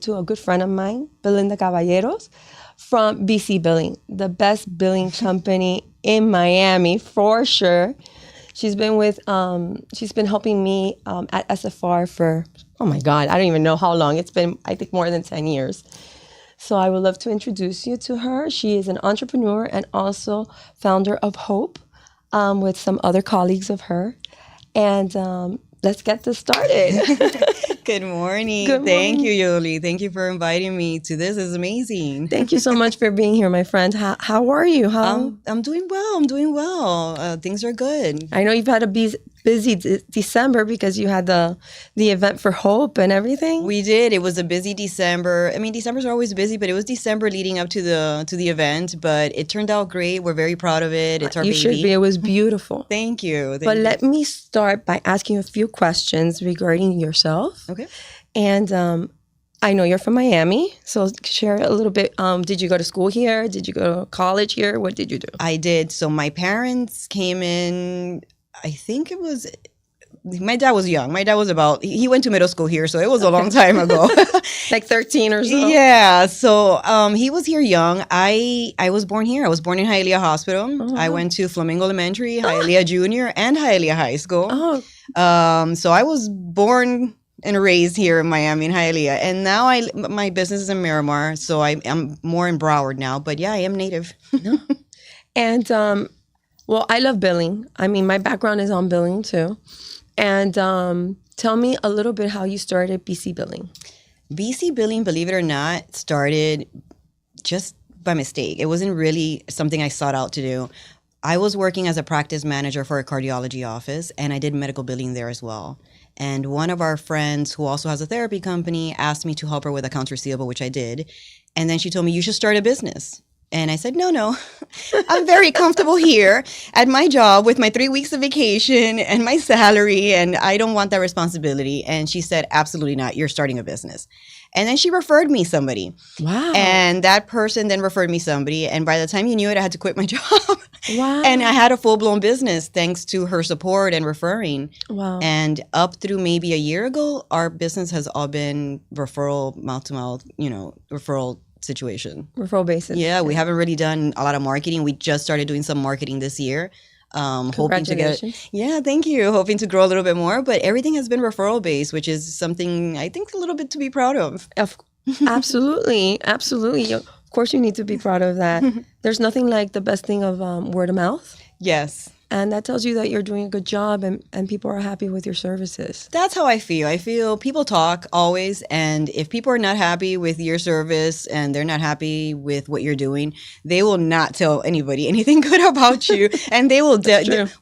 to a good friend of mine, Belinda Caballero, from BC Billing, the best billing company in Miami for sure. She's been helping me at SFR for, oh my God, I don't even know how long. It's been, I think, more than 10 years. So I would love to introduce you to her. She is an entrepreneur and also founder of Hope with some other colleagues of her. And let's get this started. Good morning. Good morning. Thank you, Yoli. Thank you for inviting me to this. It's amazing. Thank you so much for being here, my friend. How are you? I'm doing well. I'm doing well. Things are good. I know you've had a busy December because you had the event for Hope and everything. We did. It was a busy December. I mean, Decembers are always busy, but it was December leading up to the event. But it turned out great. We're very proud of it. It's our baby. You should be. It was beautiful. Thank you. But let me start by asking you a few questions regarding yourself. Okay. And I know you're from Miami, so share a little bit. Did you go to school here? Did you go to college here? What did you do? I did. So my parents came in, I think it was, my dad was young. My dad was he went to middle school here, so it was a long time ago. Like 13 or so? Yeah. So he was here young. I was born here. I was born in Hialeah Hospital. Oh, I went to Flamingo Elementary, Hialeah Junior, and Hialeah High School. Oh. So I was born and raised here in Miami, in Hialeah. And now my business is in Miramar, so I'm more in Broward now. But yeah, I am native. And, well, I love billing. I mean, my background is on billing too. And tell me a little bit how you started BC Billing. BC Billing, believe it or not, started just by mistake. It wasn't really something I sought out to do. I was working as a practice manager for a cardiology office, and I did medical billing there as well. And one of our friends who also has a therapy company asked me to help her with accounts receivable, which I did. And then she told me, you should start a business. And I said, no, I'm very comfortable here at my job with my 3 weeks of vacation and my salary, and I don't want that responsibility. And she said, absolutely not. You're starting a business. And then she referred me somebody. Wow. And that person then referred me somebody. And by the time you knew it, I had to quit my job. Wow. And I had a full-blown business thanks to her support and referring. Wow. And up through maybe a year ago, our business has all been referral, mouth-to-mouth, referral situation. Referral basis. Yeah, we haven't really done a lot of marketing. We just started doing some marketing this year. Hoping to get, thank you. Hoping to grow a little bit more, but everything has been referral based, which is something I think a little bit to be proud of. Absolutely. Of course, you need to be proud of that. There's nothing like the best thing of word of mouth. Yes. And that tells you that you're doing a good job and people are happy with your services. That's how I feel. I feel people talk always. And if people are not happy with your service and they're not happy with what you're doing, they will not tell anybody anything good about you. And they will,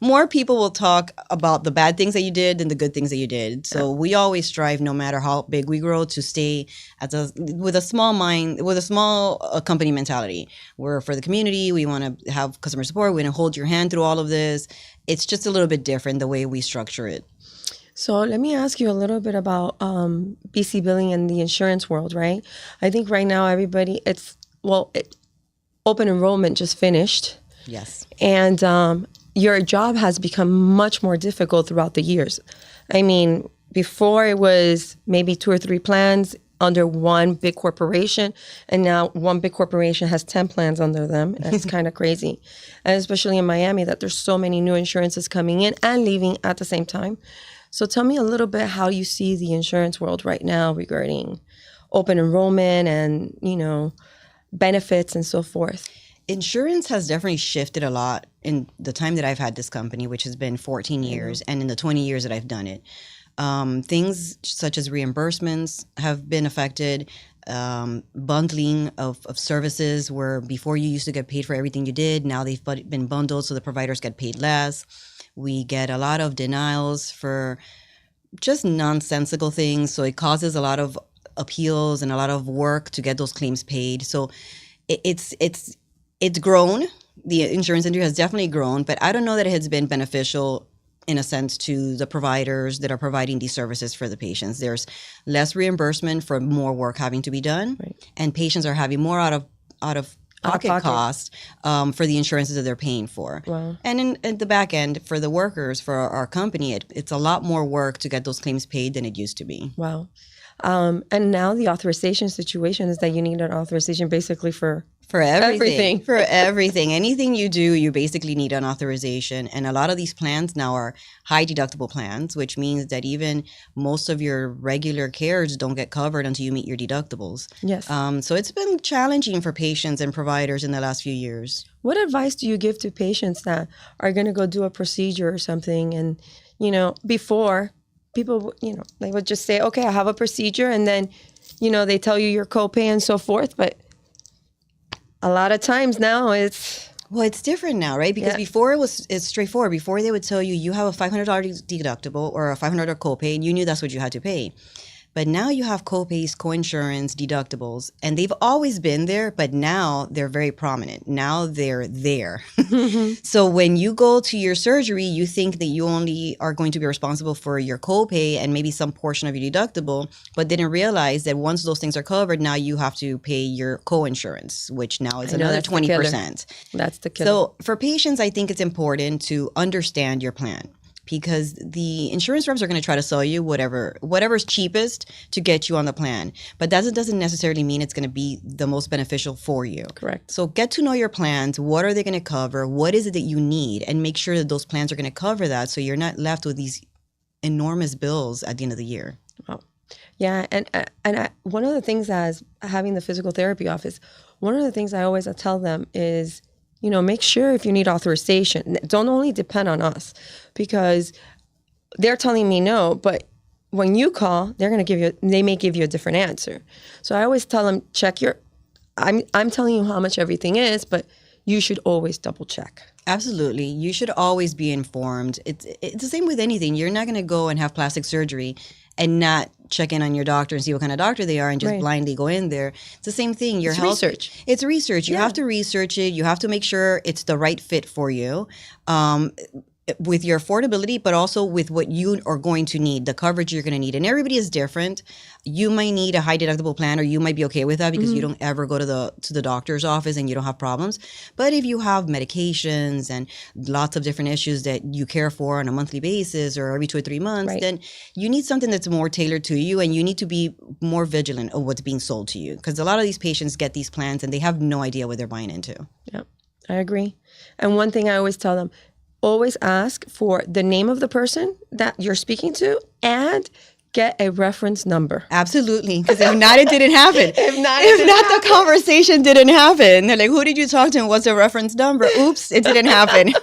more people will talk about the bad things that you did than the good things that you did. So we always strive, no matter how big we grow, to stay with a small mind, with a small company mentality. We're for the community. We want to have customer support. We want to hold your hand through all of this. It's just a little bit different the way we structure it. So let me ask you a little bit about BC Billing and the insurance world, right? I think right now everybody, open enrollment just finished. Yes. And your job has become much more difficult throughout the years. I mean, before it was maybe 2 or 3 plans under one big corporation, and now one big corporation has 10 plans under them. It's kind of crazy. And especially in Miami, that there's so many new insurances coming in and leaving at the same time. So tell me a little bit how you see the insurance world right now regarding open enrollment and, benefits and so forth. Insurance has definitely shifted a lot in the time that I've had this company, which has been 14 years, and in the 20 years that I've done it. Things such as reimbursements have been affected, bundling of services where before you used to get paid for everything you did, now they've been bundled so the providers get paid less. We get a lot of denials for just nonsensical things, so it causes a lot of appeals and a lot of work to get those claims paid. So it's grown. The insurance industry has definitely grown, but I don't know that it has been beneficial in a sense to the providers that are providing these services for the patients. There's less reimbursement for more work having to be done, right, and patients are having more out of pocket costs for the insurances that they're paying for. Wow. And in the back end, for the workers, for our company, it's a lot more work to get those claims paid than it used to be. Wow. And now the authorization situation is that you need an authorization basically for everything. everything. For everything. Anything you do, you basically need an authorization. And a lot of these plans now are high deductible plans, which means that even most of your regular cares don't get covered until you meet your deductibles. Yes. So it's been challenging for patients and providers in the last few years. What advice do you give to patients that are going to go do a procedure or something? And, before people, they would just say, okay, I have a procedure. And then, they tell you your copay and so forth. But a lot of times now it's different now, right? Because before it's straightforward. Before they would tell you you have a $500 deductible or a $500 copay, and you knew that's what you had to pay. But now you have copays, coinsurance, deductibles, and they've always been there, but now they're very prominent. Now they're there. So when you go to your surgery, you think that you only are going to be responsible for your copay and maybe some portion of your deductible, but didn't realize that once those things are covered, now you have to pay your coinsurance, which now is another 20%. That's the killer. So for patients, I think it's important to understand your plan, because the insurance reps are going to try to sell you whatever's cheapest to get you on the plan. But that doesn't necessarily mean it's going to be the most beneficial for you. Correct. So get to know your plans. What are they going to cover? What is it that you need? And make sure that those plans are going to cover that, so you're not left with these enormous bills at the end of the year. Wow. Yeah. And one of the things, as having the physical therapy office, one of the things I always tell them is, make sure if you need authorization, don't only depend on us, because they're telling me no, but when you call, they may give you a different answer. So I always tell them, I'm telling you how much everything is, but you should always double check. Absolutely. You should always be informed. It's the same with anything. You're not going to go and have plastic surgery and not check in on your doctor and see what kind of doctor they are and just blindly go in there. It's the same thing. Your health research. It's research. You have to research it. You have to make sure it's the right fit for you. With your affordability, but also with what you are going to need, the coverage you're going to need. And everybody is different. You might need a high deductible plan, or you might be okay with that because you don't ever go to the doctor's office and you don't have problems. But if you have medications and lots of different issues that you care for on a monthly basis or every 2 or 3 months, then you need something that's more tailored to you, and you need to be more vigilant of what's being sold to you, because a lot of these patients get these plans and they have no idea what they're buying into. Yeah, I agree. And one thing I always tell them, always ask for the name of the person that you're speaking to and get a reference number. Absolutely. Because if not, it didn't happen. If not, the conversation didn't happen. They're like, who did you talk to and what's the reference number? Oops, it didn't happen.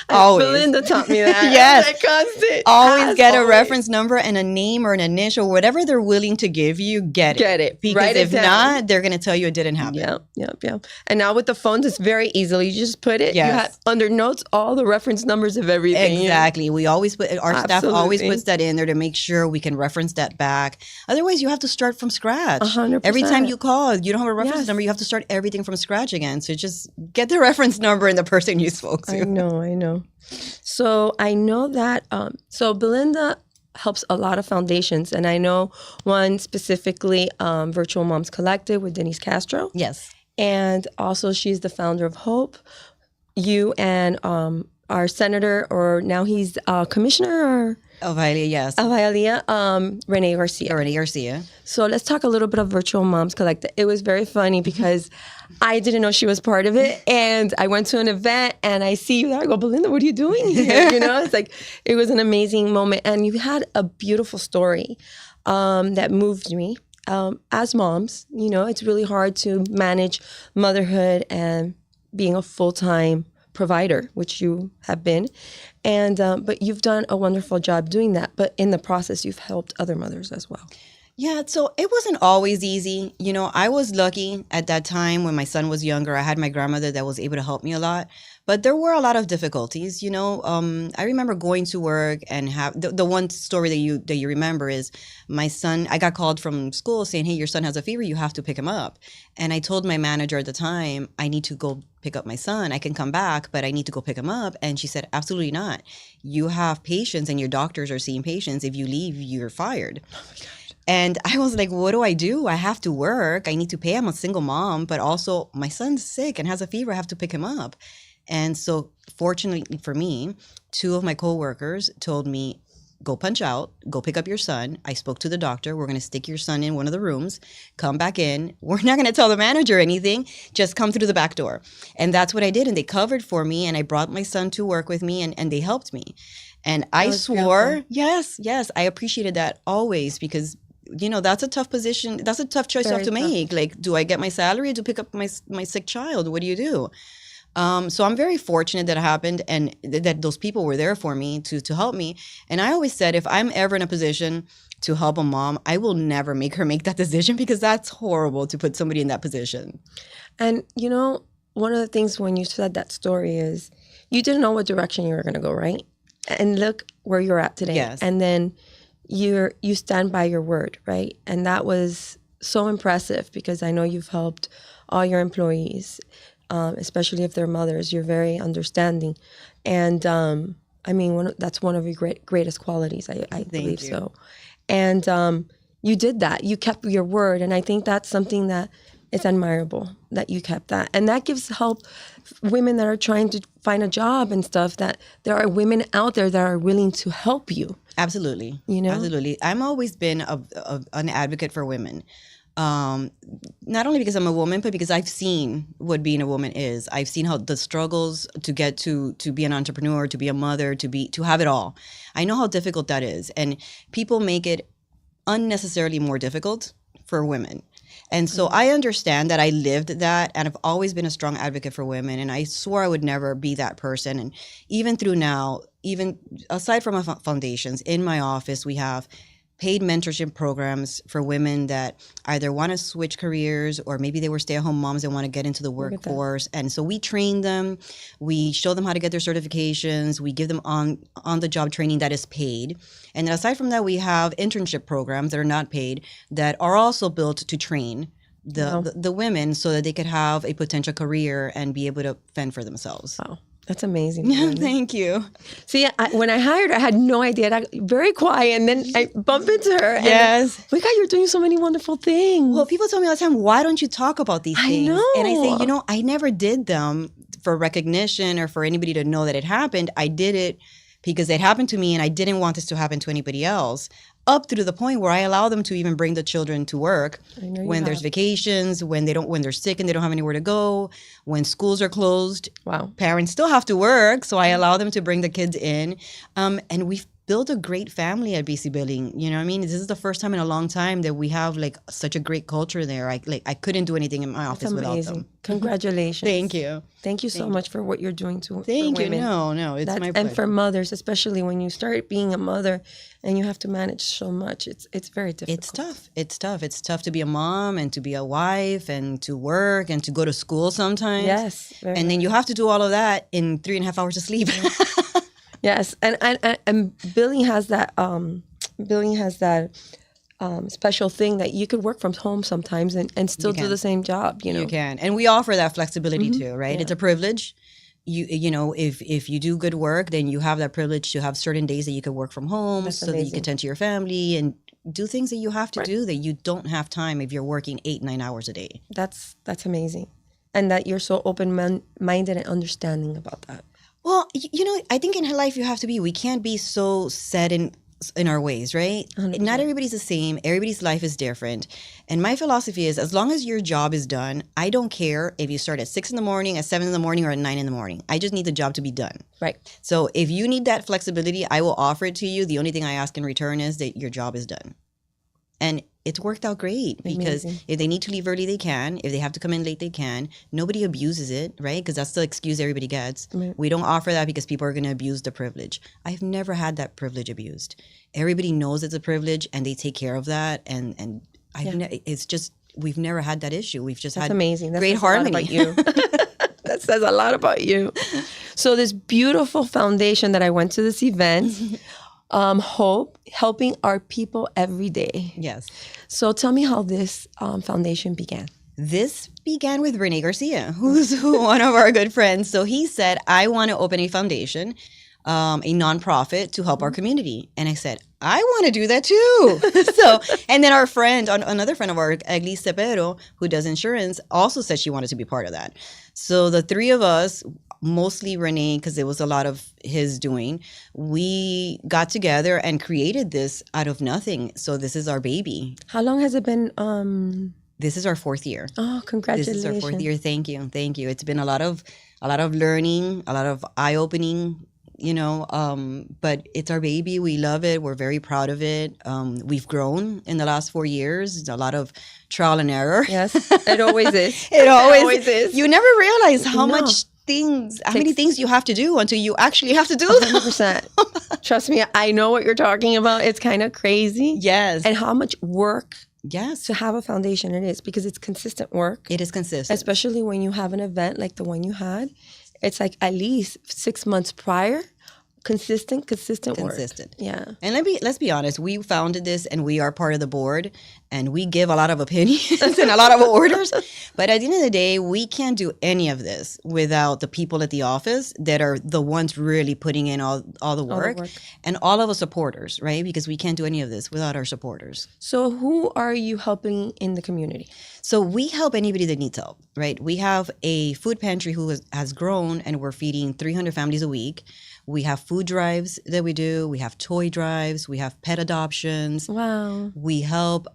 Always. Belinda taught me that. Yes. That constant. Always get a reference number and a name or an initial, whatever they're willing to give you, get it. Get it. Because Write it if down. not, they're going to tell you it didn't happen. Yeah. And now with the phones, it's very easy. You just put it. Yes. You have under notes all the reference numbers of everything. Exactly. We always put, our staff always Absolutely. puts that in there to make sure we can reference that back. Otherwise, you have to start from scratch. 100%. Every time you call, you don't have a reference number. You have to start everything from scratch again. So just get the reference number and the person you spoke to. I know. So I know that, so Belinda helps a lot of foundations. And I know one specifically, Virtual Moms Collective with Denise Castro. Yes. And also she's the founder of Hope. You and our senator, or now he's commissioner, or Of Hialeah, yes. of Hialeah, Rene Garcia. Rene Garcia. So let's talk a little bit of Virtual Moms Collective. It was very funny because I didn't know she was part of it. And I went to an event and I see you there. I go, Belinda, what are you doing here? It's like, it was an amazing moment. And you had a beautiful story that moved me. As moms, it's really hard to manage motherhood and being a full-time provider, which you have been. And but you've done a wonderful job doing that. But in the process, you've helped other mothers as well. Yeah, so it wasn't always easy. I was lucky at that time when my son was younger. I had my grandmother that was able to help me a lot. But there were a lot of difficulties. I remember going to work and have the one story that you remember is my son. I got called from school saying, "Hey, your son has a fever. You have to pick him up." And I told my manager at the time, "I need to go pick up my son. I can come back, but I need to go pick him up." And she said, "Absolutely not. You have patients, and your doctors are seeing patients. If you leave, you're fired." Oh my God. And I was like, what do I do? I have to work. I need to pay. I'm a single mom, but also my son's sick and has a fever. I have to pick him up. And so fortunately for me, 2 of my coworkers told me, go punch out, go pick up your son. I spoke to the doctor. We're going to stick your son in one of the rooms, come back in. We're not going to tell the manager anything. Just come through the back door. And that's what I did. And they covered for me. And I brought my son to work with me and they helped me. And I swore, beautiful. yes, I appreciated that always because that's a tough position. That's a tough choice you have to make. Like, do I get my salary or do I pick up my sick child? What do you do? So I'm very fortunate that it happened and that those people were there for me to help me. And I always said, if I'm ever in a position to help a mom, I will never make her make that decision because that's horrible to put somebody in that position. And, one of the things when you said that story is you didn't know what direction you were going to go, right? And look where you're at today. Yes. And then you stand by your word, right? And that was so impressive because I know you've helped all your employees. Especially if they're mothers, you're very understanding. And that's one of your greatest qualities, I believe so. And you did that. You kept your word. And I think that's something that is admirable, that you kept that. And that gives help women that are trying to find a job and stuff, that there are women out there that are willing to help you. Absolutely. Absolutely. I've always been an advocate for women. Not only because I'm a woman, but because I've seen what being a woman is. I've seen how the struggles to get to be an entrepreneur, to be a mother, to have it all. I know how difficult that is. And people make it unnecessarily more difficult for women. And so I understand that. I lived that, and I've always been a strong advocate for women, and I swore I would never be that person. And even through now, even aside from my foundations, in my office, we have paid mentorship programs for women that either want to switch careers or maybe they were stay-at-home moms that want to get into the workforce. And so we train them. We show them how to get their certifications. We give them on-the-job training that is paid. And then aside from that, we have internship programs that are not paid that are also built to train the women so that they could have a potential career and be able to fend for themselves. Wow. That's amazing. Yeah, thank you. See, when I hired her, I had no idea. Very quiet, and then I bump into her. Yes. And, oh my God, you're doing so many wonderful things. Well, people tell me all the time, why don't you talk about these things? I know. And I say, I never did them for recognition or for anybody to know that it happened. I did it because it happened to me, and I didn't want this to happen to anybody else. Up to the point where I allow them to even bring the children to work when there's vacations, when they're sick and they don't have anywhere to go, when schools are closed. Wow. Parents still have to work, so I allow them to bring the kids in. And we've built a great family at BC Billing. You know what I mean? This is the first time in a long time that we have like such a great culture there. I couldn't do anything in my office without them. Congratulations. Thank you. Thank you so much for what you're doing for Thank you. women. No, it's my pleasure. And for mothers, especially when you start being a mother and you have to manage so much, it's very difficult. It's tough. It's tough to be a mom and to be a wife and to work and to go to school sometimes. Yes. And then you have to do all of that in 3.5 hours of sleep. Yes, and Billing has that. Special thing that you could work from home sometimes and still do the same job. You can, and we offer that flexibility too, right? Yeah. It's a privilege. If you do good work, then you have that privilege to have certain days that you can work from home, so that you can tend to your family and do things that you have to do that you don't have time if you're working 8-9 hours a day. That's amazing, and that you're so open-minded and understanding about that. Well, I think in life you have to be. We can't be so set in our ways, right? 100%. Not everybody's the same. Everybody's life is different. And my philosophy is, as long as your job is done, I don't care if you start at 6 a.m, at 7 a.m, or at 9 a.m. I just need the job to be done. Right. So if you need that flexibility, I will offer it to you. The only thing I ask in return is that your job is done. And it's worked out great because if they need to leave early, they can. If they have to come in late, they can. Nobody abuses it, right? Because that's the excuse everybody gets. Right. We don't offer that because people are going to abuse the privilege. I've never had that privilege abused. Everybody knows it's a privilege and they take care of that. And it's just, we've never had that issue. We've just had amazing. Great harmony. That says a lot about you. So this beautiful foundation that I went to this event, Hope, helping our people every day. Yes. So tell me how this foundation began. This began with Rene Garcia, who's one of our good friends. So he said, I want to open a foundation, a nonprofit to help our community. And I said, I want to do that too. And then our friend, another friend of ours, Caballero, who does insurance, also said she wanted to be part of that. So the three of us mostly Renee, because it was a lot of his doing. We got together and created this out of nothing. So this is our baby. How long has it been? This is our 4th year. Oh, This congratulations. is our 4th year. Thank you. It's been a lot of learning, a lot of eye opening, but it's our baby. We love it. We're very proud of it. We've grown in the last 4 years. It's a lot of trial and error. Yes, it always is. It always, always is. You never realize how No. many things you have to do until you actually have to do them. 100%. Trust me, I know what you're talking about. It's kind of crazy. Yes. And how much work Yes. to have a foundation it is, because it's consistent work. It is consistent. Especially when you have an event like the one you had. It's like at least 6 months prior. Consistent work. Yeah. And let's be honest, we founded this and we are part of the board and we give a lot of opinions and a lot of orders. But at the end of the day, we can't do any of this without the people at the office that are the ones really putting in all the work. And all of the supporters, right? Because we can't do any of this without our supporters. So who are you helping in the community? So we help anybody that needs help, right? We have a food pantry who has grown and we're feeding 300 families a week. We have food drives that we do. We have toy drives. We have pet adoptions. Wow. We help.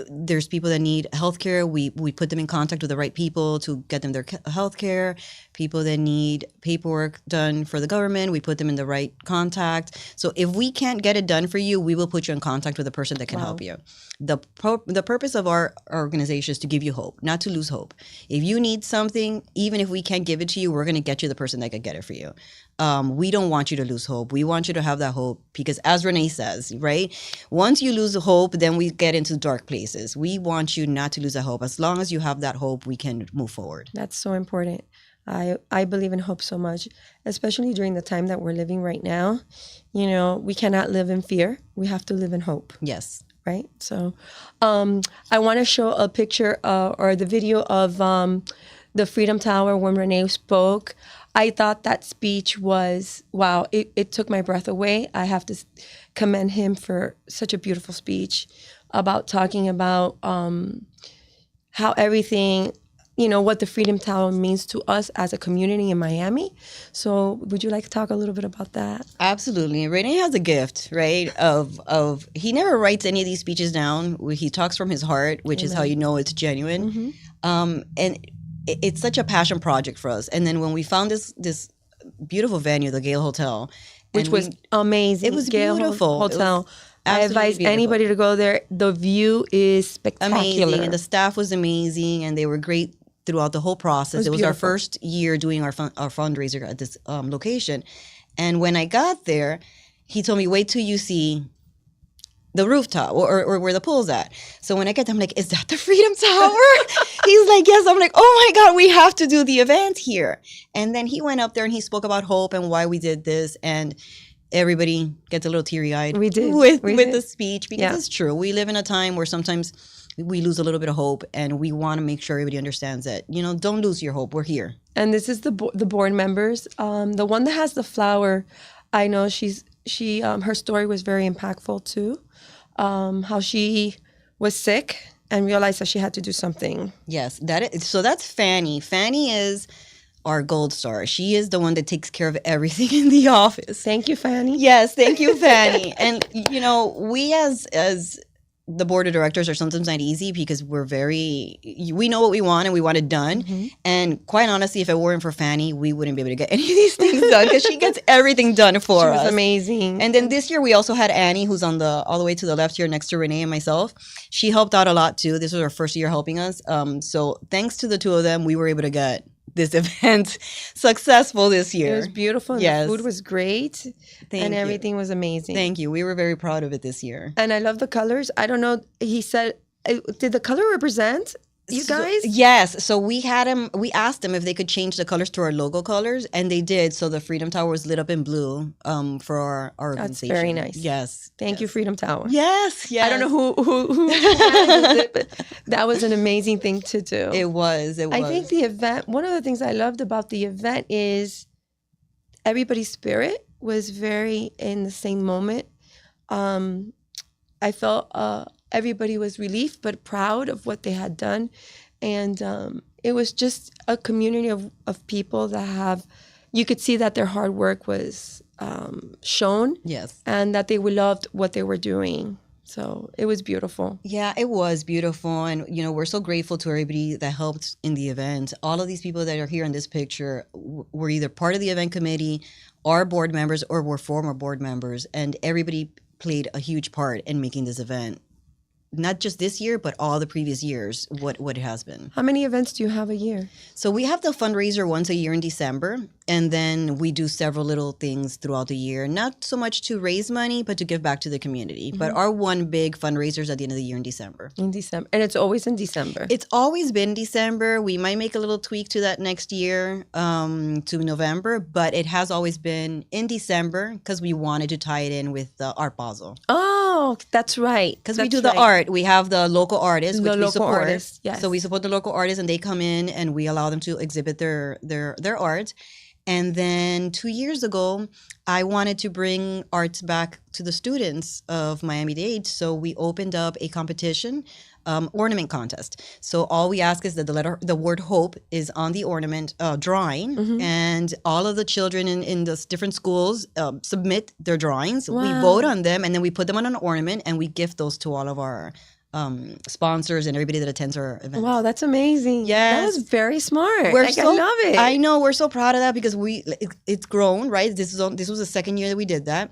There's people that need healthcare. We put them in contact with the right people to get them their healthcare. People that need paperwork done for the government, we put them in the right contact. So if we can't get it done for you, we will put you in contact with a person that can help you. The purpose of our organization is to give you hope, not to lose hope. If you need something, even if we can't give it to you, we're going to get you the person that can get it for you. We don't want you to lose hope. We want you to have that hope because, as Renee says, right? Once you lose the hope, then we get into dark places. We want you not to lose that hope. As long as you have that hope, we can move forward. That's so important. I believe in hope so much, especially during the time that we're living right now. We cannot live in fear. We have to live in hope. Yes. Right? So I want to show a picture or the video of the Freedom Tower when Renee spoke. I thought that speech was, wow, it took my breath away. I have to commend him for such a beautiful speech about talking about how everything, what the Freedom Tower means to us as a community in Miami. So would you like to talk a little bit about that? Absolutely. Renee has a gift, right, of he never writes any of these speeches down. He talks from his heart, which is how you know it's genuine. And it's such a passion project for us. And then when we found this beautiful venue, the Gale Hotel, which was amazing. It was Gale beautiful. Hotel. I advise anybody to go there. The view is spectacular. Amazing. And the staff was amazing and they were great throughout the whole process. It was our first year doing our fundraiser at this location. And when I got there, he told me, wait till you see the rooftop or where the pool's at. So when I get there, I'm like, is that the Freedom Tower? He's like, yes. I'm like, oh my God, we have to do the event here. And then he went up there and he spoke about hope and why we did this. And everybody gets a little teary-eyed with the speech because it's true. We live in a time where sometimes we lose a little bit of hope and we want to make sure everybody understands that, don't lose your hope. We're here. And this is the board members. The one that has the flower, I know her story was very impactful too. How she was sick and realized that she had to do something. Yes, so that's Fanny. Fanny is our gold star. She is the one that takes care of everything in the office. Thank you, Fanny. Yes, thank you, Fanny. And we as the board of directors are sometimes not easy because we know what we want and we want it done. Mm-hmm. And quite honestly, if it weren't for Fanny, we wouldn't be able to get any of these things done because she gets everything done for us. She was amazing. And then this year we also had Annie, who's on all the way to the left here next to Renee and myself. She helped out a lot too. This was her first year helping us. So thanks to the two of them, we were able to get this event successful this year. It was beautiful. And the food was great. And everything was amazing. Thank you. We were very proud of it this year. And I love the colors. I don't know. He said, did the color represent you guys? Yes. So we asked them if they could change the colors to our logo colors, and they did. So the Freedom Tower was lit up in blue for our organization. That's very nice. Yes. Thank you, Freedom Tower. Yes. I don't know who handles it, but that was an amazing thing to do. It was. I think the event, one of the things I loved about the event is everybody's spirit was very in the same moment. I felt everybody was relieved but proud of what they had done. And it was just a community of people that have, you could see that their hard work was shown. Yes. And that they loved what they were doing. So it was beautiful. Yeah, it was beautiful. And, we're so grateful to everybody that helped in the event. All of these people that are here in this picture were either part of the event committee, or board members, or were former board members. And everybody played a huge part in making this event. Not just this year, but all the previous years, what it has been. How many events do you have a year? So we have the fundraiser once a year in December, and then we do several little things throughout the year, not so much to raise money, but to give back to the community. Mm-hmm. But our one big fundraiser is at the end of the year in December. In December. And it's always in December. It's always been December. We might make a little tweak to that next year to November, but it has always been in December because we wanted to tie it in with the Art Basel. Oh, that's right. Because we do the art. We have the local artists, which we support. Artists, yes. So we support the local artists, and they come in, and we allow them to exhibit their art. And then 2 years ago, I wanted to bring arts back to the students of Miami-Dade. So we opened up a competition, ornament contest. So all we ask is that the word hope is on the ornament drawing, mm-hmm. and all of the children in the different schools submit their drawings. Wow. We vote on them, and then we put them on an ornament, and we gift those to all of our sponsors and everybody that attends our events. Wow, that's amazing. Yes. That was very smart. I love it. I know, we're so proud of that because it's grown, right? This was the second year that we did that.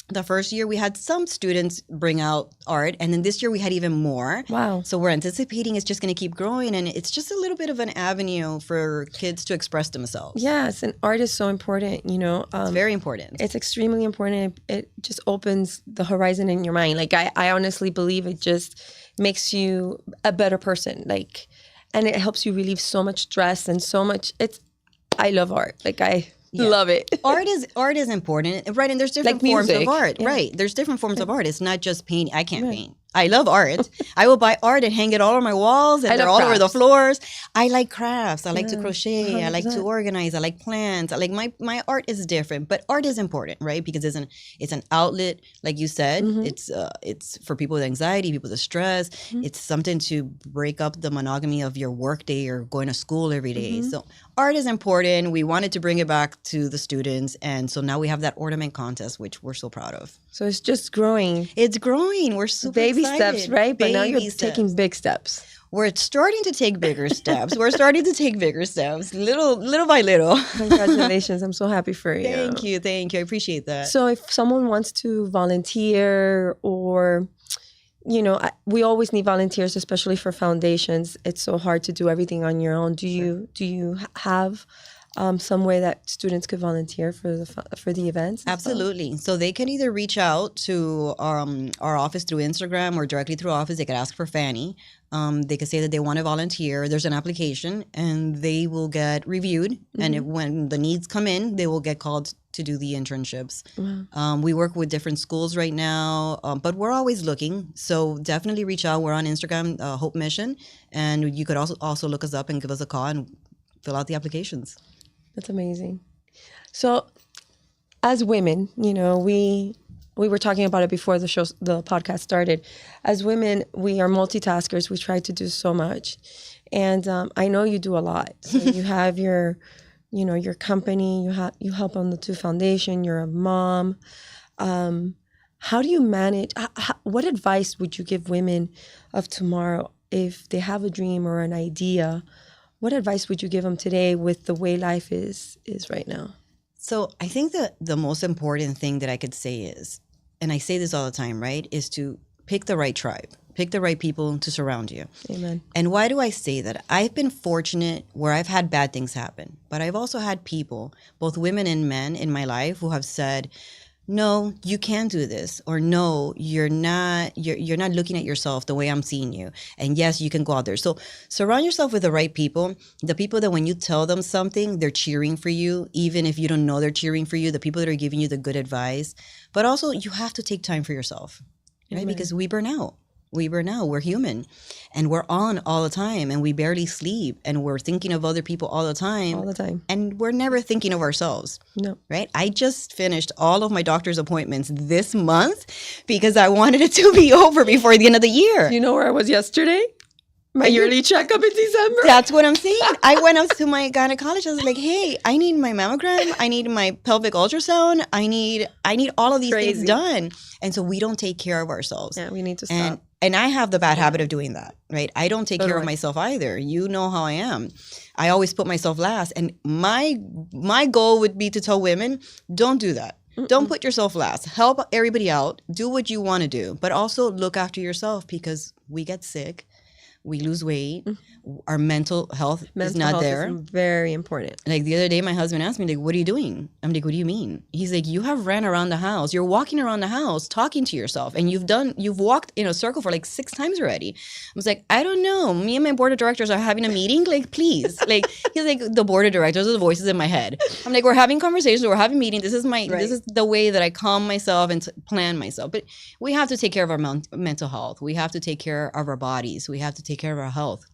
The first year we had some students bring out art, and then this year we had even more. Wow. So we're anticipating it's just going to keep growing, and it's just a little bit of an avenue for kids to express themselves. Yes, and art is so important, it's very important. It's extremely important. It just opens the horizon in your mind. Like, I honestly believe it just makes you a better person. Like, and it helps you relieve so much stress and so much. I love art. Like, love it. Art is important, right? And there's different forms of art, right? There's different forms of art. It's not just painting. I can't paint. I love art. I will buy art and hang it all on my walls, and they're all over the floors. I like crafts. I like to crochet. 100%. I like to organize. I like plants. I like my art is different, but art is important, right? Because it's an outlet, like you said. Mm-hmm. It's for people with anxiety, people with stress. Mm-hmm. It's something to break up the monogamy of your work day or going to school every day. Mm-hmm. So art is important. We wanted to bring it back to the students, and so now we have that ornament contest, which we're so proud of. So it's just growing. It's growing. We're super excited. Steps, right? But now you're taking big steps. We're starting to take bigger steps. Little by little. Congratulations. I'm so happy for you. Thank you. I appreciate that. So if someone wants to volunteer, or, we always need volunteers, especially for foundations. It's so hard to do everything on your own. Do you have some way that students could volunteer for the events? Absolutely. So they can either reach out to our office through Instagram or directly through office. They could ask for Fanny. They could say that they want to volunteer. There's an application, and they will get reviewed. Mm-hmm. And when the needs come in, they will get called to do the internships. Wow. We work with different schools right now, but we're always looking. So definitely reach out. We're on Instagram, Hope Mission, and you could also look us up and give us a call and fill out the applications. That's amazing. So, as women, we were talking about it before the podcast started. As women, we are multitaskers. We try to do so much, and I know you do a lot. So you have your company. You help on the 2 Foundation. You're a mom. How do you manage? What advice would you give women of tomorrow if they have a dream or an idea? What advice would you give them today with the way life is right now? So I think that the most important thing that I could say is, and I say this all the time, right, is to pick the right tribe, pick the right people to surround you. Amen. And why do I say that? I've been fortunate where I've had bad things happen, but I've also had people, both women and men in my life, who have said, no, you can't do this, or no, you're not looking at yourself the way I'm seeing you. And yes, you can go out there. So surround yourself with the right people, the people that when you tell them something, they're cheering for you, even if you don't know they're cheering for you, the people that are giving you the good advice. But also, you have to take time for yourself, right? Amen. Because we burn out. We burn out. We're human, and we're on all the time, and we barely sleep, and we're thinking of other people all the time. All the time. And we're never thinking of ourselves. No. Right? I just finished all of my doctor's appointments this month because I wanted it to be over before the end of the year. You know where I was yesterday? My yearly checkup in December. That's what I'm saying. I went up to my gynecologist. I was like, "Hey, I need my mammogram. I need my pelvic ultrasound. I need all of these things done." And so we don't take care of ourselves. Yeah, we need to stop. And I have the bad habit of doing that, right? I don't take care of myself either. You know how I am. I always put myself last. And my goal would be to tell women, don't do that. Don't put yourself last. Help everybody out. Do what you want to do. But also look after yourself, because we get sick. We lose weight. Our mental health is not there. Is very important. Like the other day, my husband asked me, like, what are you doing? I'm like, what do you mean? He's like, you have ran around the house. You're walking around the house talking to yourself. And you've walked in a circle for like 6 times already. I was like, I don't know. Me and my board of directors are having a meeting. Like, please. Like, he's like, the board of directors are the voices in my head. I'm like, we're having conversations. We're having meetings. This is the way that I calm myself and plan myself. But we have to take care of our mental health. We have to take care of our bodies. We have to take care of our health.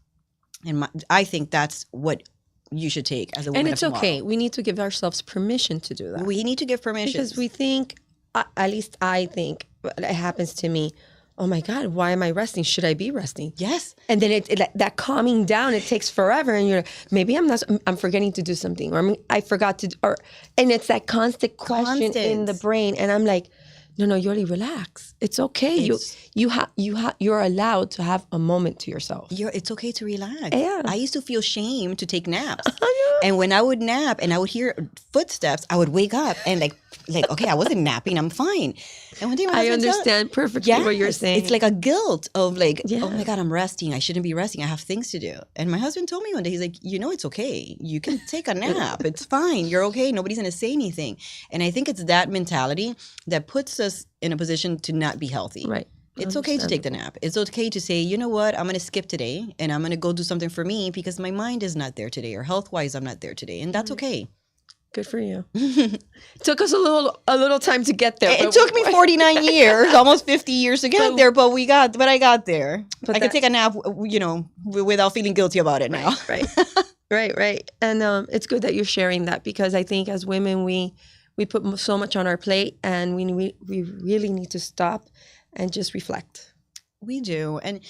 And I think that's what you should take as a woman. And it's okay. We need to give ourselves permission to do that. We need to give permission. Because we think, at least I think, it happens to me, oh my God, why am I resting? Should I be resting? Yes. And then that calming down, it takes forever. And you're like, maybe I'm forgetting to do something. Or I forgot to, and it's that constant question in the brain. And I'm like, no, Yoli, relax. It's okay. You're allowed to have a moment to yourself. It's okay to relax. Yeah. I used to feel shame to take naps. And when I would nap and I would hear footsteps, I would wake up and like, okay, I wasn't napping. I'm fine. And one day my husband understand perfectly what you're saying. It's like a guilt of like, oh my God, I'm resting. I shouldn't be resting. I have things to do. And my husband told me one day, he's like, it's okay. You can take a nap. It's fine. You're okay. Nobody's going to say anything. And I think it's that mentality that puts us in a position to not be healthy. Right. It's okay to take the nap. It's okay to say, you know what, I'm going to skip today and I'm going to go do something for me because my mind is not there today, or health-wise I'm not there today. And that's okay. Good for you. Took us a little time to get there. It took me 49 years, almost 50 years to get there, but I got there. I could take a nap, without feeling guilty about it now. Right. And it's good that you're sharing that, because I think as women, we put so much on our plate, and we really need to stop and just reflect. We do. And,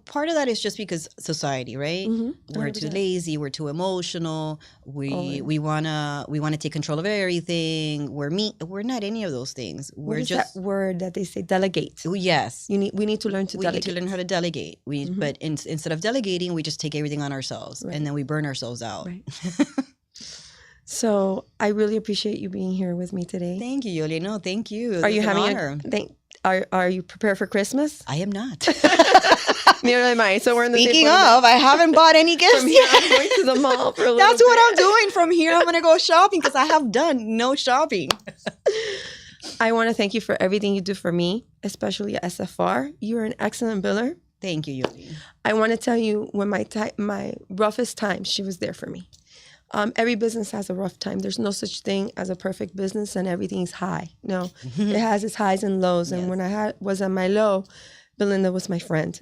part of that is just because society, right? Mm-hmm. We're too lazy. We're too emotional. We wanna take control of everything. We're not any of those things. We're just that word that they say, delegate. Yes. We need to learn to delegate. We need to learn how to delegate. But instead of delegating, we just take everything on ourselves, and then we burn ourselves out. Right. So I really appreciate you being here with me today. Thank you, Yoli. No, thank you. Are you having Are you prepared for Christmas? I am not. Neither am I. So we're in the Speaking of, I haven't bought any gifts from here, yet. I'm going to the mall for a little That's bit. what I'm doing from here. I'm going to go shopping because I have done no shopping. I want to thank you for everything you do for me, especially at SFR. You're an excellent biller. Thank you, Yoli. I want to tell you, when my roughest time, she was there for me. Every business has a rough time. There's no such thing as a perfect business and everything's high. No, it has its highs and lows. And when I was at my low, Belinda was my friend.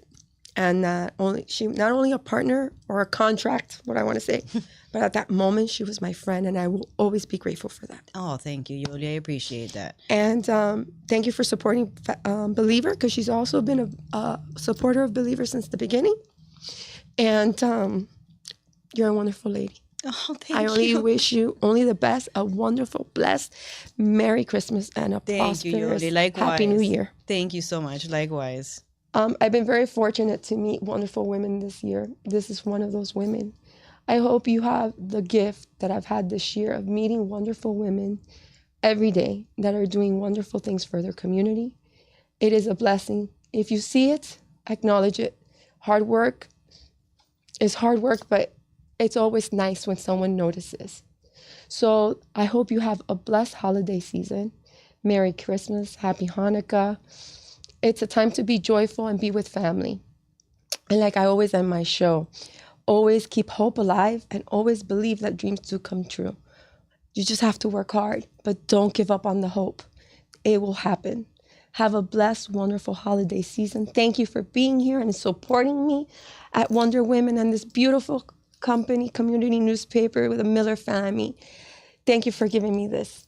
And not only a partner or a contract, what I want to say, but at that moment, she was my friend, and I will always be grateful for that. Oh, thank you, Yoli. I appreciate that. And thank you for supporting Believer, because she's also been a supporter of Believer since the beginning. And you're a wonderful lady. Oh, thank you. I only wish you only the best, a wonderful, blessed, Merry Christmas and a prosperous, Happy New Year. Thank you so much. Likewise. I've been very fortunate to meet wonderful women this year. This is one of those women. I hope you have the gift that I've had this year of meeting wonderful women every day that are doing wonderful things for their community. It is a blessing. If you see it, acknowledge it. Hard work is hard work, but it's always nice when someone notices. So I hope you have a blessed holiday season. Merry Christmas, Happy Hanukkah. It's a time to be joyful and be with family. And like I always end my show, always keep hope alive and always believe that dreams do come true. You just have to work hard, but don't give up on the hope. It will happen. Have a blessed, wonderful holiday season. Thank you for being here and supporting me at Wonder Women and this beautiful company, community newspaper with the Miller family. Thank you for giving me this